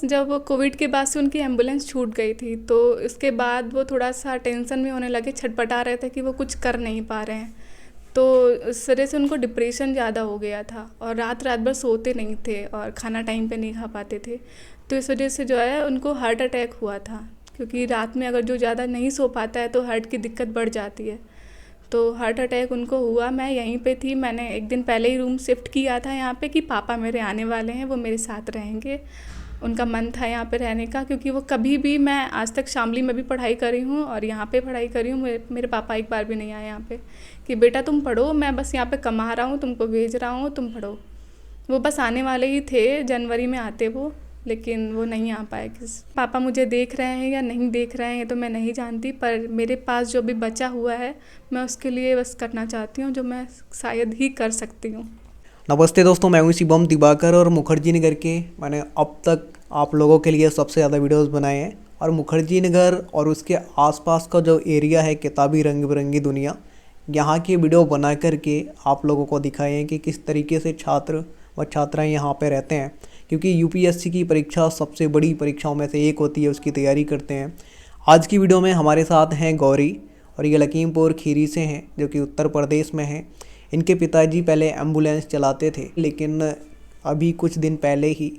जब कोविड के बाद से उनकी एम्बुलेंस छूट गई थी तो इसके बाद वो थोड़ा सा टेंशन में होने लगे, छटपटा रहे थे कि वो कुछ कर नहीं पा रहे हैं। तो इस वजह से उनको डिप्रेशन ज़्यादा हो गया था और रात रात भर सोते नहीं थे और खाना टाइम पे नहीं खा पाते थे। तो इस वजह से जो है उनको हार्ट अटैक हुआ था, क्योंकि रात में अगर जो ज़्यादा नहीं सो पाता है तो हार्ट की दिक्कत बढ़ जाती है। तो हार्ट अटैक उनको हुआ। मैं यहीं पे थी, मैंने एक दिन पहले ही रूम शिफ्ट किया था यहाँ पे कि पापा मेरे आने वाले हैं, वो मेरे साथ रहेंगे। उनका मन था यहाँ पे रहने का, क्योंकि वो कभी भी, मैं आज तक शामली में भी पढ़ाई करी हूँ और यहाँ पे पढ़ाई करी हूँ, मेरे पापा एक बार भी नहीं आए यहाँ पे कि बेटा तुम पढ़ो, मैं बस यहाँ पे कमा रहा हूँ, तुमको भेज रहा हूँ, तुम पढ़ो। वो बस आने वाले ही थे, जनवरी में आते वो, लेकिन वो नहीं आ पाए। पापा मुझे देख रहे हैं या नहीं देख रहे हैं ये तो मैं नहीं जानती, पर मेरे पास जो भी बचा हुआ है मैं उसके लिए बस करना चाहती हूँ जो मैं शायद ही कर सकती हूँ। नमस्ते दोस्तों, मैं हूं शिवम दिवाकर और मुखर्जी नगर के मैंने अब तक आप लोगों के लिए सबसे ज़्यादा वीडियोस बनाए हैं। और मुखर्जी नगर और उसके आसपास का जो एरिया है, किताबी रंग बिरंगी दुनिया, यहाँ की वीडियो बना करके आप लोगों को दिखाए हैं कि किस तरीके से छात्र व छात्राएं यहाँ पे रहते हैं। क्योंकि यूपीएससी की परीक्षा सबसे बड़ी परीक्षाओं में से एक होती है, उसकी तैयारी करते हैं। आज की वीडियो में हमारे साथ हैं गौरी, और ये लखीमपुर खीरी से हैं, जो कि उत्तर प्रदेश में हैं। इनके पिताजी पहले एम्बुलेंस चलाते थे, लेकिन अभी कुछ दिन पहले ही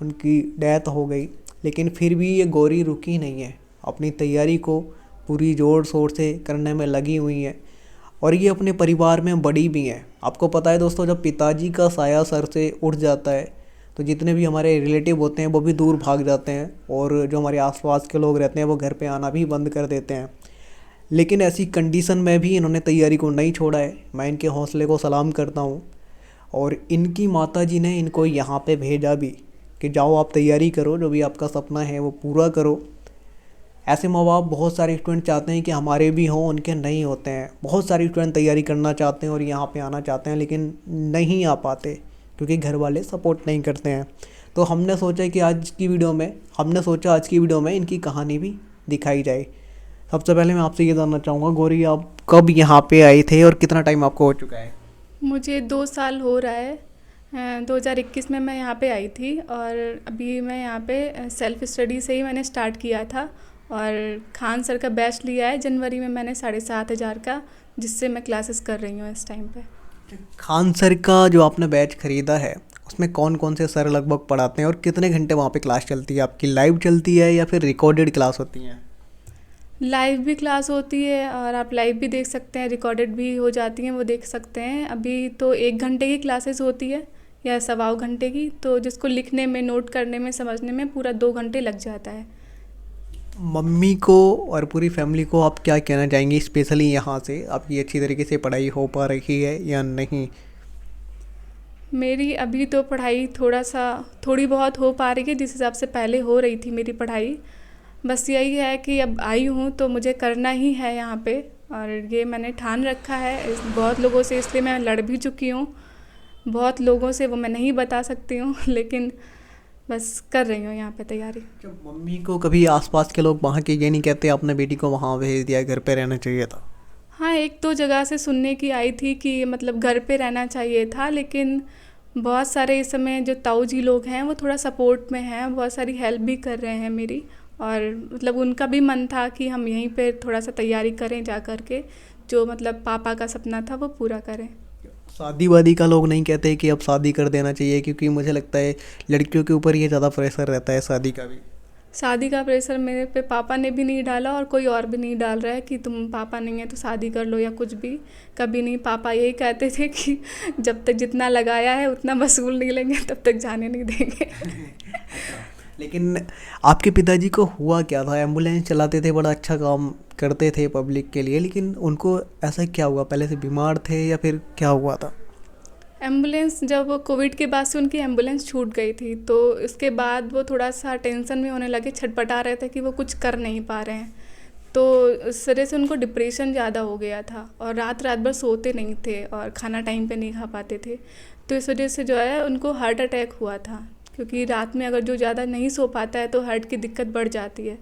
उनकी डेथ हो गई। लेकिन फिर भी ये गौरी रुकी नहीं है, अपनी तैयारी को पूरी ज़ोर शोर से करने में लगी हुई है और ये अपने परिवार में बड़ी भी हैं। आपको पता है दोस्तों, जब पिताजी का साया सर से उठ जाता है तो जितने भी हमारे रिलेटिव होते हैं वो भी दूर भाग जाते हैं, और जो हमारे आसपास के लोग रहते हैं वो घर पे आना भी बंद कर देते हैं। लेकिन ऐसी कंडीशन में भी इन्होंने तैयारी को नहीं छोड़ा है। मैं इनके हौसले को सलाम करता हूँ। और इनकी माताजी ने इनको यहाँ पे भेजा भी कि जाओ आप तैयारी करो, जो भी आपका सपना है वो पूरा करो। ऐसे माँ बाप बहुत सारे स्टूडेंट चाहते हैं कि हमारे भी हों, उनके नहीं होते हैं। बहुत सारे स्टूडेंट तैयारी करना चाहते हैं और यहाँ पे आना चाहते हैं, लेकिन नहीं आ पाते क्योंकि घर वाले सपोर्ट नहीं करते हैं। तो हमने सोचा कि आज की वीडियो में इनकी कहानी भी दिखाई जाए। सबसे पहले मैं आपसे ये जानना चाहूँगा गौरी, आप कब यहाँ पे आए थे और कितना टाइम आपको हो चुका है? मुझे 2 साल हो रहा है। 2021 में मैं यहाँ पे आई थी और अभी मैं यहाँ पे सेल्फ स्टडी से ही मैंने स्टार्ट किया था। और खान सर का बैच लिया है जनवरी में मैंने 7,500 का, जिससे मैं क्लासेस कर रही हूँ इस टाइम पे। खान सर का जो आपने बैच खरीदा है, उसमें कौन कौन से सर लगभग पढ़ाते हैं और कितने घंटे वहाँ पे क्लास चलती है? आपकी लाइव चलती है या फिर रिकॉर्डेड क्लास होती हैं? लाइव भी क्लास होती है और आप लाइव भी देख सकते हैं, रिकॉर्डेड भी हो जाती हैं, वो देख सकते हैं। अभी तो 1 घंटे की क्लासेस होती है या 1.25 घंटे की, तो जिसको लिखने में, नोट करने में, समझने में पूरा 2 घंटे लग जाता है। मम्मी को और पूरी फैमिली को आप क्या कहना चाहेंगी, स्पेशली यहाँ से आपकी अच्छी तरीके से पढ़ाई हो पा रही है या नहीं? मेरी अभी तो पढ़ाई थोड़ी बहुत हो पा रही है, जिस हिसाब से पहले हो रही थी मेरी पढ़ाई। बस यही है कि अब आई हूँ तो मुझे करना ही है यहाँ पे, और ये मैंने ठान रखा है। बहुत लोगों से इसलिए मैं लड़ भी चुकी हूँ, बहुत लोगों से, वो मैं नहीं बता सकती हूँ लेकिन बस कर रही हूँ यहाँ पे तैयारी। जब मम्मी को कभी आसपास के लोग वहाँ के ये नहीं कहते अपने बेटी को वहाँ भेज दिया, घर पे रहना चाहिए था? हाँ, एक दो जगह से सुनने की आई थी कि मतलब घर पे रहना चाहिए था, लेकिन बहुत सारे इस समय जो ताऊ जी लोग हैं वो थोड़ा सपोर्ट में हैं, बहुत सारी हेल्प भी कर रहे हैं मेरी। और मतलब उनका भी मन था कि हम यहीं पे थोड़ा सा तैयारी करें जा कर के, जो मतलब पापा का सपना था वो पूरा करें। शादी वादी का लोग नहीं कहते कि अब शादी कर देना चाहिए? क्योंकि मुझे लगता है लड़कियों के ऊपर ये ज़्यादा प्रेशर रहता है शादी का भी। शादी का प्रेशर मेरे पे पापा ने भी नहीं डाला और कोई और भी नहीं डाल रहा है कि तुम पापा नहीं है तो शादी कर लो या कुछ भी। कभी नहीं, पापा यही कहते थे कि जब तक जितना लगाया है उतना वसूल नहीं लेंगे तब तक जाने नहीं देंगे। लेकिन आपके पिताजी को हुआ क्या था? एम्बुलेंस चलाते थे, बड़ा अच्छा काम करते थे पब्लिक के लिए, लेकिन उनको ऐसा क्या हुआ? पहले से बीमार थे या फिर क्या हुआ था? एम्बुलेंस, जब कोविड के बाद से उनकी एम्बुलेंस छूट गई थी तो इसके बाद वो थोड़ा सा टेंशन में होने लगे, छटपटा रहे थे कि वो कुछ कर नहीं पा रहे हैं। तो इस वजह से उनको डिप्रेशन ज़्यादा हो गया था और रात रात भर सोते नहीं थे और खाना टाइम पे नहीं खा पाते थे। तो इस वजह से जो है उनको हार्ट अटैक हुआ था, क्योंकि रात में अगर जो ज़्यादा नहीं सो पाता है तो हार्ट की दिक्कत बढ़ जाती है।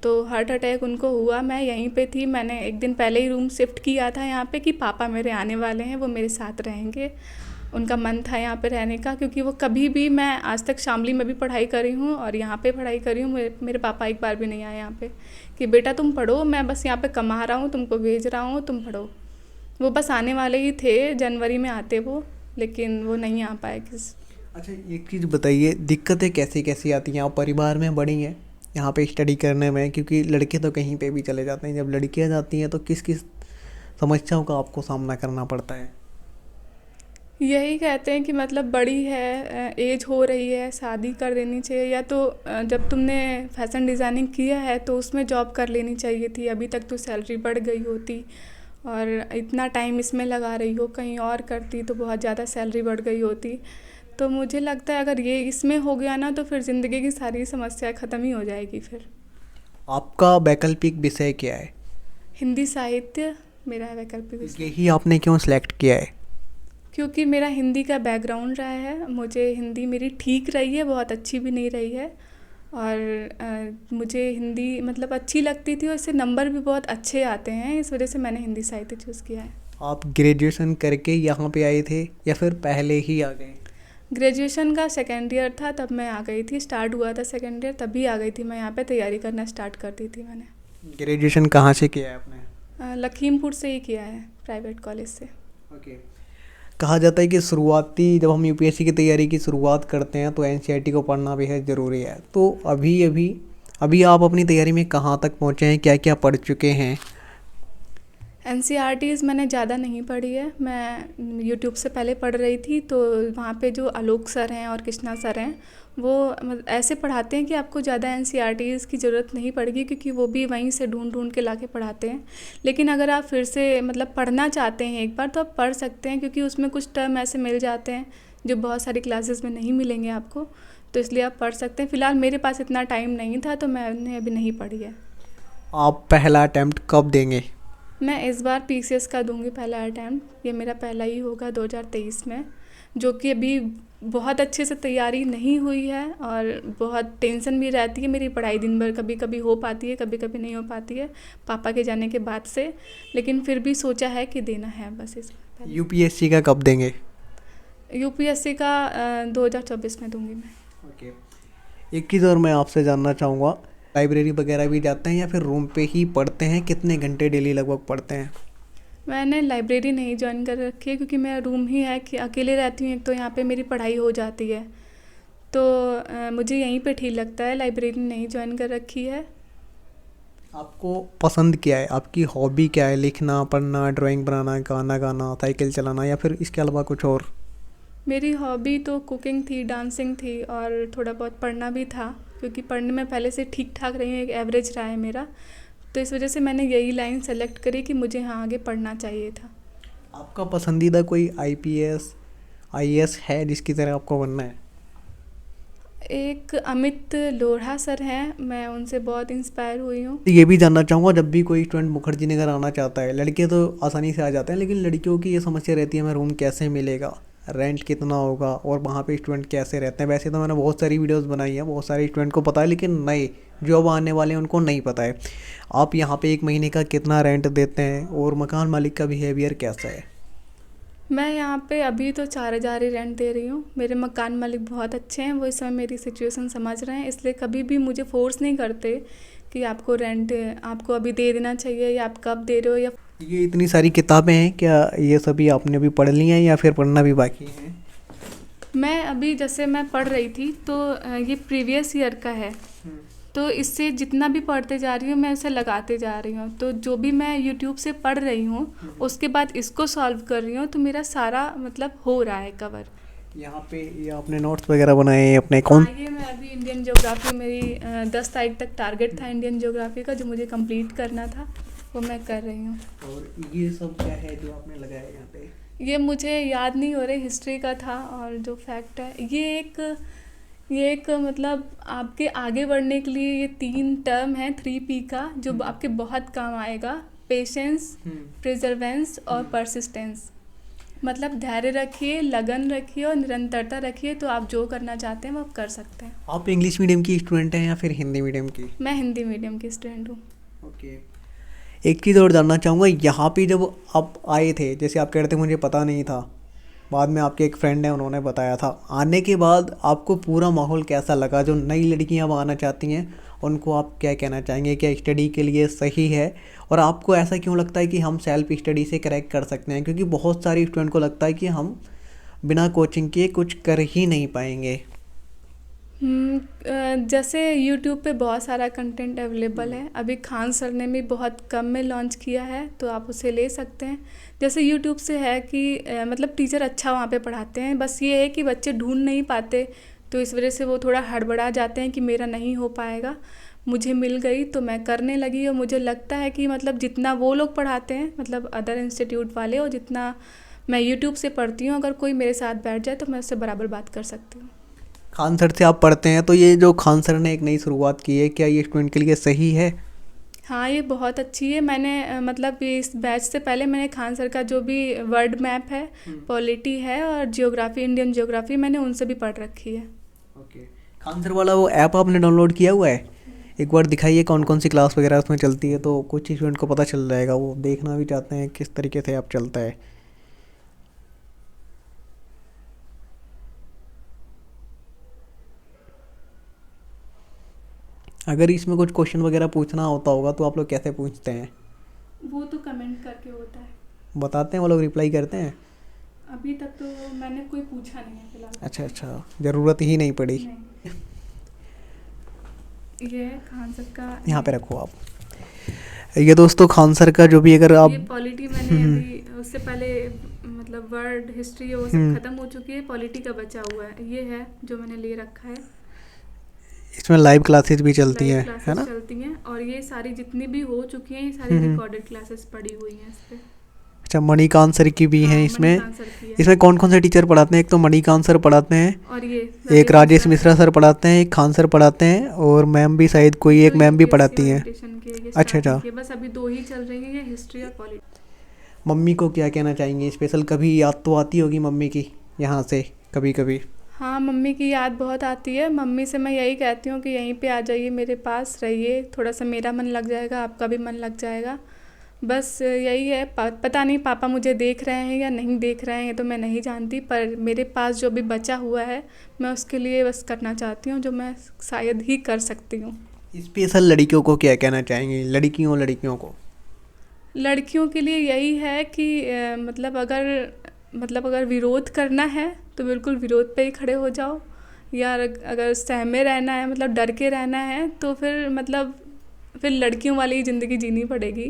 तो हार्ट अटैक उनको हुआ। मैं यहीं पे थी, मैंने एक दिन पहले ही रूम शिफ्ट किया था यहाँ पे कि पापा मेरे आने वाले हैं, वो मेरे साथ रहेंगे। उनका मन था यहाँ पे रहने का, क्योंकि वो कभी भी, मैं आज तक शामली में भी पढ़ाई करी हूँ और यहाँ पे पढ़ाई करी हूँ, मेरे पापा एक बार भी नहीं आए यहाँ पे कि बेटा तुम पढ़ो, मैं बस यहाँ पे कमा रहा हूँ, तुमको भेज रहा हूँ, तुम पढ़ो। वो बस आने वाले ही थे, जनवरी में आते वो, लेकिन वो नहीं आ पाए अच्छा, एक चीज़ बताइए, दिक्कतें कैसी कैसी आती हैं? आप परिवार में बड़ी हैं यहाँ पे स्टडी करने में, क्योंकि लड़के तो कहीं पे भी चले जाते हैं, जब लड़कियाँ जाती हैं तो किस किस समस्याओं का आपको सामना करना पड़ता है? यही कहते हैं कि मतलब बड़ी है, एज हो रही है, शादी कर देनी चाहिए, या तो जब तुमने फैशन डिज़ाइनिंग किया है तो उसमें जॉब कर लेनी चाहिए थी, अभी तक तो सैलरी बढ़ गई होती, और इतना टाइम इसमें लगा रही हो, कहीं और करती तो बहुत ज़्यादा सैलरी बढ़ गई होती। तो मुझे लगता है अगर ये इसमें हो गया ना तो फिर ज़िंदगी की सारी समस्या ख़त्म ही हो जाएगी फिर। आपका वैकल्पिक विषय क्या है? हिंदी साहित्य मेरा वैकल्पिक विषय। यही आपने क्यों सिलेक्ट किया है? क्योंकि मेरा हिंदी का बैकग्राउंड रहा है, मुझे हिंदी मेरी ठीक रही है, बहुत अच्छी भी नहीं रही है, और मुझे हिंदी मतलब अच्छी लगती थी और इससे नंबर भी बहुत अच्छे आते हैं, इस वजह से मैंने हिंदी साहित्य चूज़ किया है। आप ग्रेजुएशन करके यहाँ पे आए थे या फिर पहले ही आ गए? ग्रेजुएशन का सेकेंड ईयर था तब मैं आ गई थी, स्टार्ट हुआ था सेकेंड ईयर तभी आ गई थी मैं यहाँ पे, तैयारी करना स्टार्ट कर दी थी मैंने। ग्रेजुएशन कहाँ से किया है आपने? लखीमपुर से ही किया है, प्राइवेट कॉलेज से। ओके। कहा जाता है कि शुरुआती जब हम यूपीएससी की तैयारी की शुरुआत करते हैं तो एनसीईआरटी को पढ़ना बेहद ज़रूरी है। तो अभी आप अपनी तैयारी में कहाँ तक पहुँचे हैं, क्या क्या पढ़ चुके हैं? एनसीईआरटीज़ मैंने ज़्यादा नहीं पढ़ी है, मैं यूट्यूब से पहले पढ़ रही थी, तो वहाँ पे जो आलोक सर हैं और कृष्णा सर हैं वो ऐसे पढ़ाते हैं कि आपको ज़्यादा एनसीईआरटीज़ की ज़रूरत नहीं पड़ेगी, क्योंकि वो भी वहीं से ढूंढ ढूंढ के ला के पढ़ाते हैं। लेकिन अगर आप फिर से मतलब पढ़ना चाहते हैं एक बार तो आप पढ़ सकते हैं, क्योंकि उसमें कुछ टर्म ऐसे मिल जाते हैं जो बहुत सारी क्लासेस में नहीं मिलेंगे आपको, तो इसलिए आप पढ़ सकते हैं। फ़िलहाल मेरे पास इतना टाइम नहीं था तो मैंने अभी नहीं पढ़ी है। आप पहला अटैम्प्ट कब देंगे? मैं इस बार पीसीएस का दूंगी पहला अटैम्प्ट, ये मेरा पहला ही होगा 2023 में, जो कि अभी बहुत अच्छे से तैयारी नहीं हुई है और बहुत टेंशन भी रहती है मेरी, पढ़ाई दिन भर कभी कभी हो पाती है, कभी कभी नहीं हो पाती है पापा के जाने के बाद से, लेकिन फिर भी सोचा है कि देना है बस इस बार। यूपीएससी का कब देंगे? यूपीएससी का 2024 में दूंगी मैं। ओके। एक चीज़ और मैं आपसे जानना चाहूँगा, लाइब्रेरी वगैरह भी जाते हैं या फिर रूम पे ही पढ़ते हैं? कितने घंटे डेली लगभग पढ़ते हैं? मैंने लाइब्रेरी नहीं ज्वाइन कर रखी है, क्योंकि मेरा रूम ही है कि अकेले रहती हूँ, एक तो यहाँ पे मेरी पढ़ाई हो जाती है, तो मुझे यहीं पे ठीक लगता है, लाइब्रेरी नहीं ज्वाइन कर रखी है। आपको पसंद क्या है, आपकी हॉबी क्या है? लिखना, पढ़ना, ड्राइंग बनाना, गाना गाना, साइकिल चलाना, या फिर इसके अलावा कुछ और? मेरी हॉबी तो कुकिंग थी, डांसिंग थी और थोड़ा बहुत पढ़ना भी था, क्योंकि पढ़ने में पहले से ठीक ठाक रही हूँ, एक एवरेज रहा है मेरा, तो इस वजह से मैंने यही लाइन सेलेक्ट करी कि मुझे हाँ आगे पढ़ना चाहिए था। आपका पसंदीदा कोई आईपीएस आईएएस है जिसकी तरह आपको बनना है? एक अमित लोढ़ा सर हैं, मैं उनसे बहुत इंस्पायर हुई हूँ। ये भी जानना चाहूँगा, जब भी कोई स्टूडेंट मुखर्जी नगर आना चाहता है, लड़के तो आसानी से आ जाते हैं, लेकिन लड़कियों की ये समस्या रहती है हमें रूम कैसे मिलेगा, रेंट कितना होगा और वहाँ पे स्टूडेंट कैसे रहते हैं। वैसे तो मैंने बहुत सारी वीडियोस बनाई हैं, बहुत सारे स्टूडेंट को पता है, लेकिन नए जो अब आने वाले हैं उनको नहीं पता है। आप यहाँ पे एक महीने का कितना रेंट देते हैं और मकान मालिक का बिहेवियर कैसा है? मैं यहाँ पे अभी तो 4000 ही रेंट दे रही हूँ, मेरे मकान मालिक बहुत अच्छे हैं, वो इस समय मेरी सिचुएशन समझ रहे हैं, इसलिए कभी भी मुझे फोर्स नहीं करते कि आपको रेंट आपको अभी दे देना चाहिए या आप कब दे रहे हो। या ये इतनी सारी किताबें हैं, क्या ये सभी आपने भी पढ़ ली हैं या फिर पढ़ना भी बाकी है? मैं अभी जैसे मैं पढ़ रही थी तो ये प्रीवियस ईयर का है, तो इससे जितना भी पढ़ते जा रही हूँ मैं उसे लगाते जा रही हूँ, तो जो भी मैं यूट्यूब से पढ़ रही हूँ उसके बाद इसको सॉल्व कर रही हूँ, तो मेरा सारा मतलब हो रहा है कवर। यहाँ पे ये आपने नोट्स वगैरह बनाए हैं अपने कौन? ये मैं अभी इंडियन ज्योग्राफी, मेरी 10 तारीख तक टारगेट था इंडियन ज्योग्राफी का, जो मुझे कंप्लीट करना था, वो मैं कर रही हूँ। और ये सब क्या है जो आपने लगाया यहाँ पे? ये मुझे याद नहीं हो रहा, हिस्ट्री का था, और जो फैक्ट है ये एक मतलब आपके आगे बढ़ने के लिए ये 3 टर्म है 3P का, जो आपके बहुत काम आएगा। पेशेंस, प्रिजर्वेंस और परसिस्टेंस। मतलब धैर्य रखिए, लगन रखिए और निरंतरता रखिए, तो आप जो करना चाहते हैं वो आप कर सकते हैं। आप इंग्लिश मीडियम की स्टूडेंट हैं या फिर हिंदी मीडियम की? मैं हिंदी मीडियम की स्टूडेंट हूँ। ओके। एक चीज़ और जानना चाहूँगा, यहाँ पे जब आप आए थे, जैसे आप कह रहे थे मुझे पता नहीं था, बाद में आपके एक फ्रेंड है उन्होंने बताया था। आने के बाद आपको पूरा माहौल कैसा लगा? जो नई लड़कियां वहाँ आना चाहती हैं उनको आप क्या कहना चाहेंगे? क्या स्टडी के लिए सही है? और आपको ऐसा क्यों लगता है कि हम सेल्फ स्टडी से क्रैक कर सकते हैं? क्योंकि बहुत सारे स्टूडेंट को लगता है कि हम बिना कोचिंग के कुछ कर ही नहीं पाएंगे। जैसे यूट्यूब पे बहुत सारा कंटेंट अवेलेबल है। अभी खान सर ने भी बहुत कम में लॉन्च किया है, तो आप उसे ले सकते हैं। जैसे यूट्यूब से है कि मतलब टीचर अच्छा वहाँ पे पढ़ाते हैं, बस ये है कि बच्चे ढूंढ नहीं पाते, तो इस वजह से वो थोड़ा हड़बड़ा जाते हैं कि मेरा नहीं हो पाएगा। मुझे मिल गई तो मैं करने लगी, और मुझे लगता है कि मतलब जितना वो लोग पढ़ाते हैं, मतलब अदर इंस्टीट्यूट वाले, और जितना मैं यूट्यूब से पढ़ती हूँ, अगर कोई मेरे साथ बैठ जाए तो मैं उससे बराबर बात कर सकती हूँ। खान सर से आप पढ़ते हैं, तो ये जो खान सर ने एक नई शुरुआत की है, क्या ये स्टूडेंट के लिए सही है? हाँ, ये बहुत अच्छी है। मैंने मतलब इस बैच से पहले मैंने खान सर का जो भी वर्ल्ड मैप है, पॉलिटी है और जियोग्राफी, इंडियन जियोग्राफी, मैंने उनसे भी पढ़ रखी है। ओके। खान सर वाला वो ऐप आपने डाउनलोड किया हुआ है? एक बार दिखाइए कौन कौन सी क्लास वगैरह उसमें चलती है, तो कुछ स्टूडेंट को पता चल जाएगा, वो देखना भी चाहते हैं किस तरीके से ऐप चलता है। अगर इसमें कुछ क्वेश्चन वगैरह पूछना होता होगा तो आप लोग कैसे पूछते हैं? वो तो कमेंट करके होता है। बताते हैं वो लोग, रिप्लाई करते हैं? अभी तक तो मैंने कोई पूछा नहीं है फिलहाल। अच्छा अच्छा, ज़रूरत ही नहीं पड़ी। नहीं। ये है खान सर का। यहाँ पे रखो आप। ये दोस्तों खान सर का जो भी, अगर आप ये पॉलिटी मैंने अभी उससे पहले मतलब वर्ल्ड हिस्ट्री वो सब खत्म हो चुकी है, पॉलिटी का बचा हुआ है। ये है जो मैंने ले रखा है। इसमें लाइव क्लासेस भी चलती लाइव हैं, क्लासेस है ना? चलती हैं, और ये सारी जितनी भी हो चुकी हैं, ये सारी रिकॉर्डेड क्लासेस पड़ी हुई हैं इस पे। अच्छा, मणिकांत सर की भी हैं हाँ, इसमें। मणिकांत सर की है। इसमें कौन कौन से टीचर पढ़ाते हैं? एक तो मणिकांत सर पढ़ाते हैं, और ये एक राजेश मिश्रा सर पढ़ाते हैं, एक खान सर पढ़ाते हैं, और मैम भी शायद कोई एक जो मैम भी UPSC पढ़ाती हैं। ओरिएंटेशन के ये अच्छा starting अच्छा। के बस अभी 2 ही चल रही हैं, ये हिस्ट्री और पॉलिटी। मम्मी को क्या कहना चाहेंगे स्पेशल? कभी याद तो आती होगी मम्मी की यहाँ से कभी कभी? हाँ, मम्मी की याद बहुत आती है। मम्मी से मैं यही कहती हूँ कि यहीं पे आ जाइए, मेरे पास रहिए, थोड़ा सा मेरा मन लग जाएगा, आपका भी मन लग जाएगा। बस यही है। पता नहीं पापा मुझे देख रहे हैं या नहीं देख रहे हैं, ये तो मैं नहीं जानती, पर मेरे पास जो भी बचा हुआ है मैं उसके लिए बस करना चाहती हूँ जो मैं शायद ही कर सकती हूँ। स्पेशल लड़कियों को क्या कहना चाहेंगे? लड़कियों को? लड़कियों के लिए यही है कि मतलब अगर विरोध करना है तो बिल्कुल विरोध पे ही खड़े हो जाओ, या अगर सहमे रहना है, मतलब डर के रहना है, तो फिर लड़कियों वाली ज़िंदगी जीनी पड़ेगी।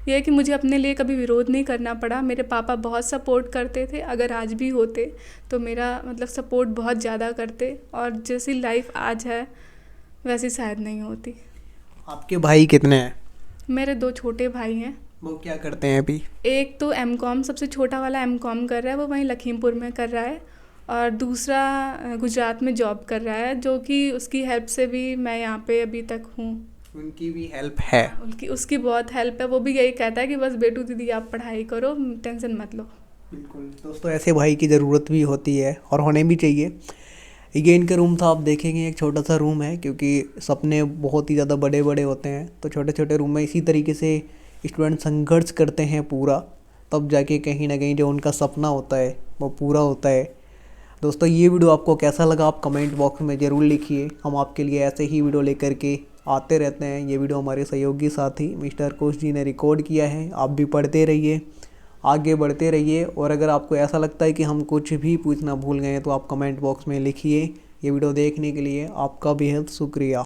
ये है कि मुझे अपने लिए कभी विरोध नहीं करना पड़ा। मेरे पापा बहुत सपोर्ट करते थे, अगर आज भी होते तो मेरा मतलब सपोर्ट बहुत ज़्यादा करते, और जैसी लाइफ आज है वैसी शायद नहीं होती। आपके भाई कितने हैं? मेरे 2 छोटे भाई हैं। वो क्या करते हैं अभी? एक तो एमकॉम, सबसे छोटा वाला एमकॉम कर रहा है, वो वहीं लखीमपुर में कर रहा है, और दूसरा गुजरात में जॉब कर रहा है, जो कि उसकी हेल्प से भी मैं यहाँ पे अभी तक हूँ। उनकी भी हेल्प है? उसकी बहुत हेल्प है। वो भी यही कहता है कि बस बेटू दीदी आप पढ़ाई करो, टेंशन मत लो। बिल्कुल दोस्तों, ऐसे भाई की ज़रूरत भी होती है और होने भी चाहिए। ये इनका रूम था, आप देखेंगे एक छोटा सा रूम है, क्योंकि सपने बहुत ही ज़्यादा बड़े बड़े होते हैं, तो छोटे छोटे रूम में इसी तरीके से स्टूडेंट संघर्ष करते हैं पूरा, तब जाके कहीं ना कहीं जो उनका सपना होता है वो पूरा होता है। दोस्तों, ये वीडियो आपको कैसा लगा आप कमेंट बॉक्स में ज़रूर लिखिए। हम आपके लिए ऐसे ही वीडियो लेकर के आते रहते हैं। ये वीडियो हमारे सहयोगी साथी मिस्टर कोश जी ने रिकॉर्ड किया है। आप भी पढ़ते रहिए, आगे बढ़ते रहिए, और अगर आपको ऐसा लगता है कि हम कुछ भी पूछना भूल गए हैं तो आप कमेंट बॉक्स में लिखिए। ये वीडियो देखने के लिए आपका बेहद शुक्रिया।